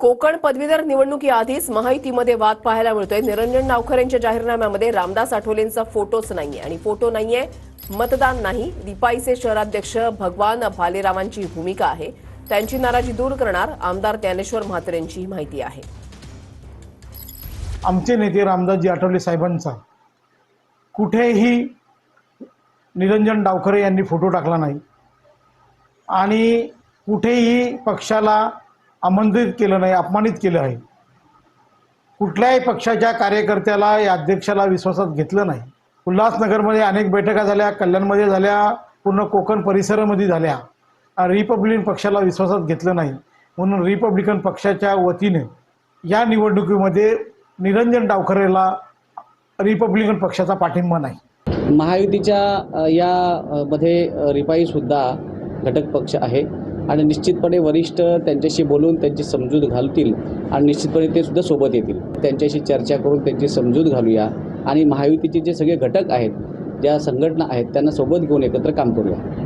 कोकण पदवीधर निवडणुकीआधीच महायुतीमध्ये वाद पाहायला मिळतोय। निरंजन डावखरे यांच्या जाहीरनाम्यामध्ये रामदास आठवलेंचा फोटोच नाहीये आणि फोटो नाहीये मतदान नाही। रिपाईचे शहराध्यक्ष भगवान भालेरावांची भूमिका आहे। त्यांची नाराजी दूर करणार आमदार ज्ञानेश्वर म्हात्रेंची माहिती आहे। आमचे नेते रामदासजी आठवले साहेबांचा कुठेही निरंजन डावखरे यांनी फोटो टाकला नाही आणि कुठेही पक्षाला आमंत्रित केलं नाही, अपमानित केलं आहे। कुठल्याही पक्षाच्या कार्यकर्त्याला या अध्यक्षाला विश्वासात घेतलं नाही। उल्हासनगरमध्ये अनेक बैठका झाल्या, कल्याणमध्ये झाल्या, पूर्ण कोकण परिसरामध्ये झाल्या। रिपब्लिकन पक्षाला विश्वासात घेतलं नाही, म्हणून रिपब्लिकन पक्षाच्या वतीने या निवडणुकीमध्ये निरंजन डावखरेला रिपब्लिकन पक्षाचा पाठिंबा नाही। महायुतीच्या या मध्ये रिपाई सुद्धा घटक पक्ष आहे आणि निश्चितपणे वरिष्ठ त्यांच्याशी बोलून त्यांची समजूत घालतील आणि निश्चितपणे ते सुद्धा सोबत येतील। त्यांच्याशी चर्चा करून त्यांची समजूत घालूया आणि महायुतीचे जे सगळे घटक आहेत, ज्या संघटना आहेत, त्यांना सोबत घेऊन एकत्र काम करूया।